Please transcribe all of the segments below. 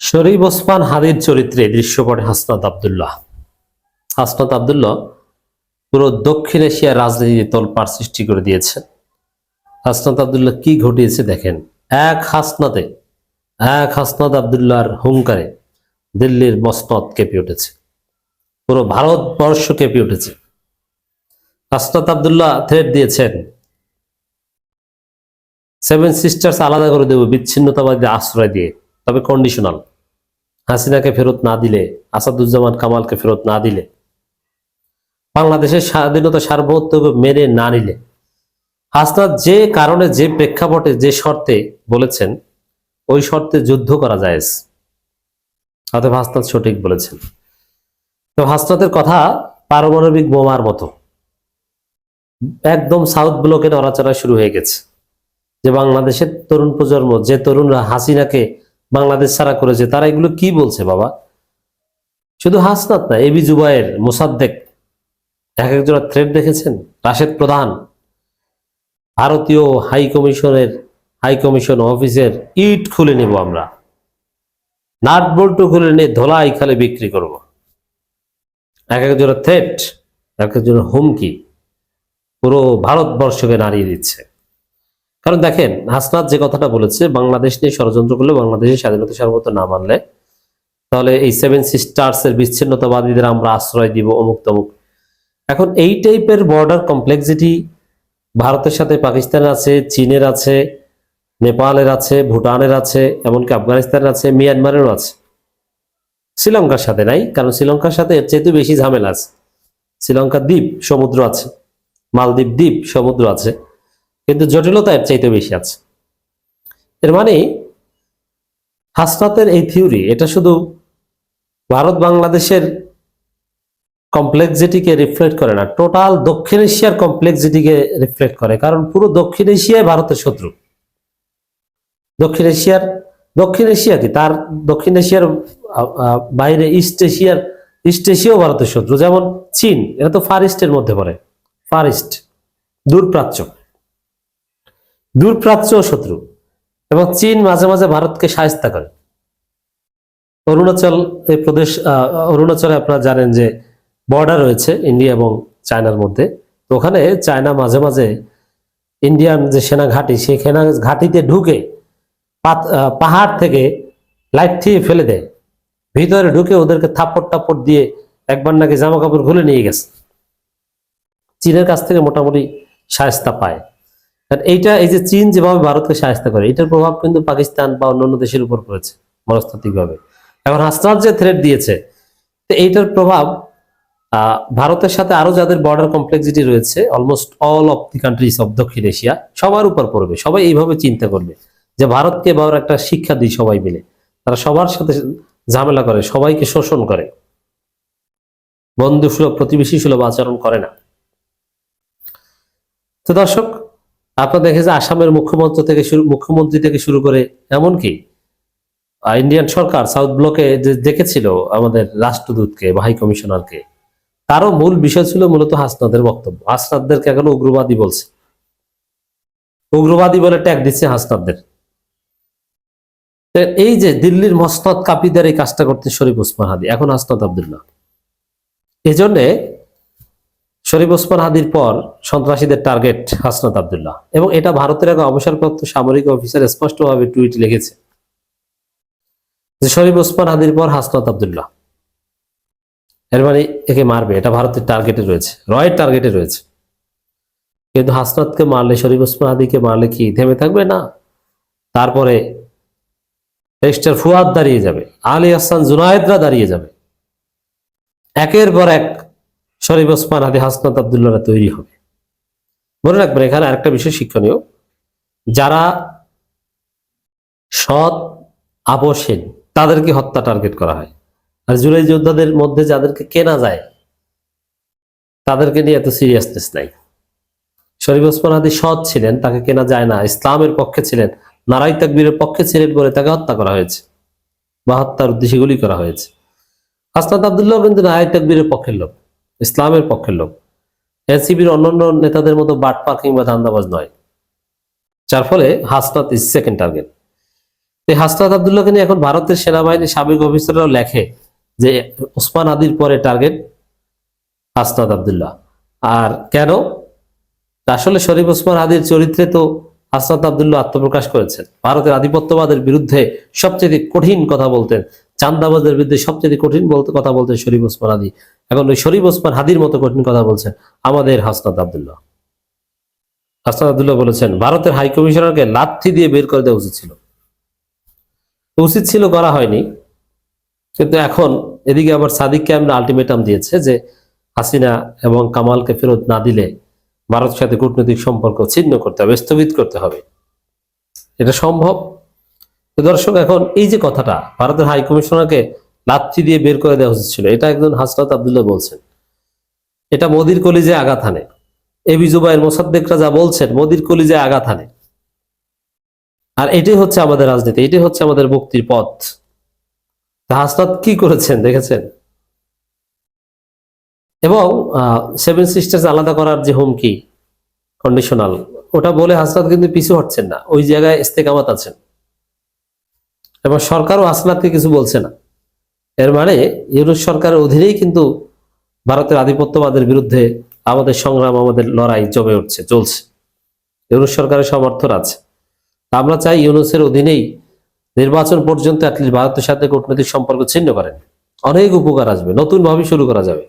শরীফ ওসমান হাদির চরিত্রে দৃশ্যপটে হাসনাত আব্দুল্লাহ। হাসনাত আব্দুল্লাহ পুরো দক্ষিণ এশিয়ার রাজনীতিতে তোলপাড় সৃষ্টি করে দিয়েছেন। হাসনাত আব্দুল্লাহ কি ঘটিয়েছে দেখেন। এক হাসনাত আব্দুল্লাহর হুঙ্কারে দিল্লির মসনদ কেঁপে উঠেছে, পুরো ভারতবর্ষ কেঁপে উঠেছে। হাসনাত আব্দুল্লাহ থ্রেট দিয়েছেন, সেভেন সিস্টার্স আলাদা করে দেব বিচ্ছিন্নতাবাদী আশ্রয় দিয়ে, তবে কন্ডিশনাল। হাসিনাকে ফেরত না দিলে, আসাদুজ্জামান কামালকে ফেরত না দিলে, বাংলাদেশের স্বাধীনতা সার্বভৌমত্ব মেনে না নিলে, হাসনাত যে কারণে, যে প্রেক্ষাপটে, যে শর্তে বলেছেন ওই শর্তে যুদ্ধ করা যায়। অতএব হাসনাত সঠিক বলেছেন। তো হাসনাতের কথা পারমাণবিক বোমার মতো একদম সাউথ ব্লকে নড়াচড়া শুরু হয়ে গেছে। যে বাংলাদেশের তরুণ প্রজন্ম, যে তরুণরা হাসিনাকে বাংলাদেশ ছাড়া করেছে, তারা এগুলো কি বলছে বাবা? শুধু হাসনাত না, এবি জুবায়ের, মোসাদ্দেক, এক একজনের থ্রেড দেখেছেন। রাশেদ প্রধান, ভারতীয় হাইকমিশন অফিসের ইট খুলে নেব আমরা, নাট বল্টু খুলে নিয়ে ধোলাই খালে বিক্রি করব। এক একজনের থ্রেট, এক একজনের হুমকি পুরো ভারতবর্ষকে নাড়িয়ে দিচ্ছে। কারণ দেখেন, হাসনাত যে কথাটা বলেছে, বাংলাদেশ নিয়ে ষড়যন্ত্র করলে, বাংলাদেশের স্বাধীনতা সার্বভৌমত্ব না মানলে, তাহলে এই সেভেন সিস্টার্স এর বিচ্ছিন্নতাবাদীদের আমরা আশ্রয় দিব, অমুক তমুক। এখন এই টাইপের বর্ডার কমপ্লেক্সিটি ভারতের সাথে পাকিস্তানের আছে, চীনের আছে, নেপালের আছে, ভুটানের আছে, এমনকি আফগানিস্তানের আছে, মিয়ানমারেরও আছে। শ্রীলঙ্কার সাথে নাই, কারণ শ্রীলঙ্কার সাথে এর চাইতে বেশি ঝামেলা আছে। শ্রীলঙ্কা দ্বীপ সমুদ্র আছে, মালদ্বীপ দ্বীপ সমুদ্র আছে, কিন্তু জটিলতা এর চাইতে বেশি আছে। এর মানে হাসনাতের এই থিওরি, এটা শুধু ভারত বাংলাদেশের কমপ্লেক্সিটিকে রিফ্লেক্ট করে না, টোটাল দক্ষিণ এশিয়ার কমপ্লেক্সিটিকে রিফ্লেক্ট করে। কারণ পুরো দক্ষিণ এশিয়ায় ভারতের শত্রু। দক্ষিণ এশিয়া কি, তার দক্ষিণ এশিয়ার বাইরে ইস্ট এশিয়াও ভারতের শত্রু। যেমন চীন, এটা তো ফার ইস্টের মধ্যে পড়ে। ফার ইস্ট, দূরপ্রাচ্য শত্রু। এবং চীন মাঝে মাঝে ভারতকে সাহায্য করে। অরুণাচলে আপনারা জানেন যে বর্ডার রয়েছে ইন্ডিয়া এবং চায়নার মধ্যে। তো ওখানে চায়না মাঝে মাঝে ইন্ডিয়ান যে সেনা ঘাঁটি, সেই সেনা ঘাঁটিতে ঢুকে পাহাড় থেকে লাইট ফেলে দেয়, ভিতরে ঢুকে ওদেরকে থাপ্পড় দিয়ে একবার নাকি জামা কাপড় খুলে নিয়ে গেছে। চীনের কাছ থেকে মোটামুটি সাহায্য পায়। এই যে চীন যেভাবে ভারতকে সাহায্য করে, এটার প্রভাব কিন্তু পাকিস্তান বা অন্যান্য দেশের উপর পড়েছে মনস্তাত্ত্বিক ভাবে। এখন হাসনাত যে থ্রেট দিয়েছে, তো এইটার প্রভাব ভারতের সাথে আরো যাদের বর্ডার কমপ্লেক্সিটি রয়েছে, almost all of the country's of দক্ষিণ এশিয়া, সবার উপর পড়বে। সবাই এইভাবে চিন্তা করবে যে ভারতকে এবার একটা শিক্ষা দিই সবাই মিলে। তারা সবার সাথে ঝামেলা করে, সবাইকে শোষণ করে, বন্ধু সুলভ, প্রতিবেশী সুলভ আচরণ করে না। তো দর্শক, আপনারা দেখে যে আসামের মুখ্যমন্ত্রী থেকে শুরু করে এমনকি ইন্ডিয়ান সরকার সাউথ ব্লকে যে দেখেছিল আমাদের রাষ্ট্রদূতকে বা হাই কমিশনারকে, তারও মূল বিষয় ছিল মূলত হাসনাতের বক্তব্য। হাসনাতদেরকে এখন উগ্রবাদী বলছে, উগ্রবাদী বলে ট্যাগ দিচ্ছে হাসনাতদের। এই যে দিল্লির মসনদ কাপিদের এই কাজটা করতে শরীফ ওসমান হাদি, এখন হাসনাত আব্দুল্লাহ। এই জন্যে শরীফ ওসমান হাদির পর সন্ত্রাসীদের টার্গেট হাসনাত আব্দুল্লাহ। এবং এটা ভারতের এক অবসরপ্রাপ্ত সামরিক অফিসার স্পষ্টভাবে টুইট লিখেছে যে শরীফ ওসমান হাদির পর হাসনাত আব্দুল্লাহ। এর মানে একে মারবে, এটা ভারতের টার্গেটে রয়েছে, রয়ের টার্গেটে রয়েছে। কিন্তু হাসনাতকে মারলে, শরীফ ওসমান হাদিকে মারলে কি থেমে থাকবে? না। তারপরে ব্যারিস্টার ফুয়াদ দাঁড়িয়ে যাবে, আলী হাসান জুনায়েদরা দাঁড়িয়ে যাবে, একের পর এক শরীফ ওসমান হাদি, হাসনাত আব্দুল্লাহরা তৈরি হবে। মনে রাখবেন, এখানে আরেকটা বিষয় শিক্ষণীয়, যারা সৎ আপোষহীন তাদেরকে হত্যা টার্গেট করা হয়। আর জুলাই যোদ্ধাদের মধ্যে যাদেরকে কেনা যায় তাদেরকে নিয়ে এত সিরিয়াসনেস নাই। শরীফ ওসমান হাদি সৎ ছিলেন, তাকে কেনা যায় না। ইসলামের পক্ষে ছিলেন, নারাই তাকবীরের পক্ষে ছিলেন বলে তাকে হত্যা করা হয়েছে বা হত্যার উদ্দেশ্যে গুলি করা হয়েছে। হাসনাত আব্দুল্লাহ কিন্তু নারাই তাকবীরের পক্ষের লোক, ইসলামের পক্ষের লোক। এনসিপির অন্যান্য নেতাদের মতো বাটপার কিংবা ধান্দাবাজ নয়, যার ফলে হাসনাত ইজ সেকেন্ড টার্গেট। এই হাসনাত আব্দুল্লাহকে নিয়ে এখন ভারতের সেনাবাহিনীর সাবেক অফিসাররাও লেখে যে ওসমান আদির পরে টার্গেট হাসনাত আব্দুল্লাহ। আর কেন? আসলে শরীফ ওসমান আদির চরিত্রে তো হাসনাত আব্দুল্লাহ আত্মপ্রকাশ করেছেন। ভারতের আধিপত্যবাদের বিরুদ্ধে সবচেয়ে কঠিন কথা বলতেন, চান্দাবাজের বিরুদ্ধে সবচেয়ে কঠিন কথা বলতেন শরীফ ওসমান আদি। এখন ওই শরীফ ওসমান হাদির মতো কঠিন কথা বলছেন আমাদের হাসনাত আব্দুল্লাহ। হাসনাত আব্দুল্লাহ বলেছেন ভারতের হাই কমিশনারকে লাথি দিয়ে বের করে দেওয়া উচিত ছিল, করা হয়নি। কিন্তু এখন এদিকে আবার সাদিককে আমরা আলটিমেটাম দিয়েছে যে হাসিনা এবং কামালকে ফেরত না দিলে ভারতের সাথে কূটনৈতিক সম্পর্ক ছিন্ন করতে হবে, স্থগিত করতে হবে। এটা সম্ভব? দর্শক, এখন এই যে কথাটা ভারতের হাই কমিশনারকে লাথি দিয়ে বের করে দেওয়া উচিত ছিল, এটা একজন হাসনাত আব্দুল্লাহ বলছেন। এটা মোদির কলিজায় আঘাত হানে। এবি জুবাইর মোসাদ্দেকরা যা বলছেন মোদির কলিজায় আঘাত হানে। আর এটাই হচ্ছে আমাদের রাজনীতি, এটাই হচ্ছে আমাদের মুক্তির পথ। হাসনাত কি করেছেন দেখেছেন? এবং সেভেন সিস্টার্স আলাদা করার যে হুমকি কন্ডিশনাল, ওটা বলে হাসনাত কিন্তু পিছু হটছেন না, ওই জায়গায় ইস্তেকামাত আছেন। এবং সরকারও হাসনাতকে কিছু বলছে না। এর মানে ইউনুস সরকারের অধীনেই কিন্তু ভারতের আধিপত্যবাদের বিরুদ্ধে আমাদের সংগ্রাম, আমাদের লড়াই জমে উঠছে, চলছে। ইউনুস সরকারের সমর্থন আছে। আমরা চাই ইউনুসের অধীনেই নির্বাচন পর্যন্ত অ্যাটলিস্ট ভারতের সাথে কূটনৈতিক সম্পর্ক ছিন্ন করেন। অনেক উপকার আসবে, নতুন ভাবে শুরু করা যাবে।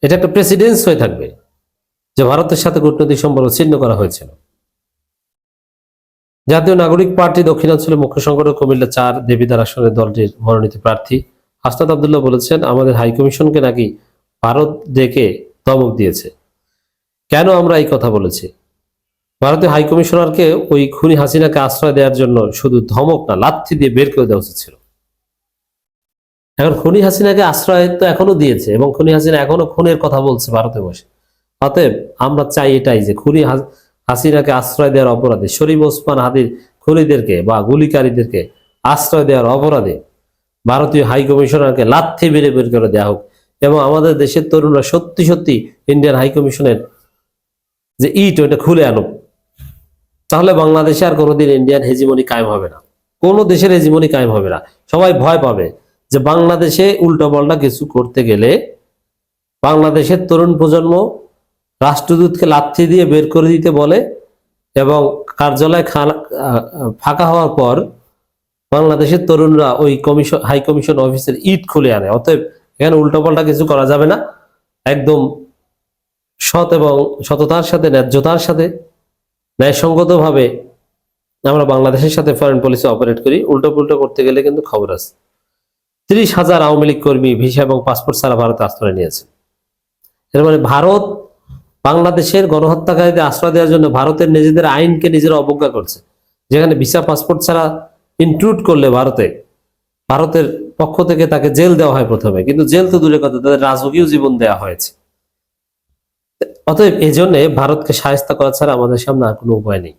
এটা একটা প্রেসিডেন্স হয়ে থাকবে যে ভারতের সাথে কূটনৈতিক সম্পর্ক ছিন্ন করা হয়েছিল। জাতীয় নাগরিক পার্টি দক্ষিণাঞ্চলের মুখ্য সংগঠক কুমিল্লা 4 দেবিদ্বার আসনের দলটির মনোনীত প্রার্থী হাসনাত আব্দুল্লাহ বলেছেন আমাদের হাইকমিশনকে নাকি ভারত ডেকে ধমক দিয়েছে। কেন আমরা এই কথা বলেছি? ভারতীয় হাইকমিশনারকে ওই খুনি হাসিনাকে আশ্রয় দেওয়ার জন্য শুধু ধমক না, লাথি দিয়ে বের করে দেওয়া উচিত ছিল। এখন খুনি হাসিনাকে আশ্রয় তো এখনো দিয়েছে এবং খুনি হাসিনা এখনো খুনের কথা বলছে ভারতে বসে। অতএব আমরা চাই এটাই যে খুনি হাসিনাকে আশ্রয় দেওয়ার অপরাধে, শরীফ ওসমান হাদির খুনিদেরকে বা গুলিকারীদেরকে আশ্রয় দেওয়ার অপরাধে ভারতীয় হাই কমিশনারকে লাথি মেরে বের করে দেওয়া হোক। এবং আমাদের দেশের তরুণরা সত্যি সত্যি ইন্ডিয়ান হাই কমিশনের যে ইট ওইটা খুলে আনুক। তাহলে বাংলাদেশে আর কোনোদিন ইন্ডিয়ান হেজিমনি কায়েম হবে না, কোনো দেশের হেজিমনি কায়েম হবে না। সবাই ভয় পাবে যে বাংলাদেশে উল্টো পাল্টা কিছু করতে গেলে বাংলাদেশের তরুণ প্রজন্ম রাষ্ট্রদূতকে লাথি দিয়ে বের করে দিতে বলে এবং কার্যালয় ফাঁকা হওয়ার পর বাংলাদেশের তরুণরা ওই কমিশন হাই কমিশন অফিসের ইট খুলে আনে। অতএব এখানে উল্টোপাল্টা কিছু করা যাবে না। একদম সৎ এবং সততার সাথে, ন্যায্যতার সাথে, ন্যায়সঙ্গতভাবে আমরা বাংলাদেশের সাথে ফরেন পলিসি অপারেট করি। উল্টো পুল্টো করতে গেলে কিন্তু খবর আছে। 30,000 আওয়ামী লীগ কর্মী ভিসা এবং পাসপোর্ট ছাড়া ভারতে আশ্রয় নিয়েছে। এর মানে ভারত বাংলাদেশের গণহত্যাকারীদের আশ্রয় দেওয়ার জন্য ভারতের নিজেদের আইনকে নিজেরা অবজ্ঞা করছে, যেখানে ভিসা পাসপোর্ট ছাড়া ইনক্লুড করলে ভারতের পক্ষ থেকে তাকে জেল দেওয়া হয় প্রথমে, কিন্তু জেল তো দূরের কথা, তাদের রাজকীয় জীবন দেওয়া হয়েছে। অতএব এই জন্য ভারতকে শায়েস্তা করা ছাড়া আমাদের সামনে আর কোনো উপায় নেই।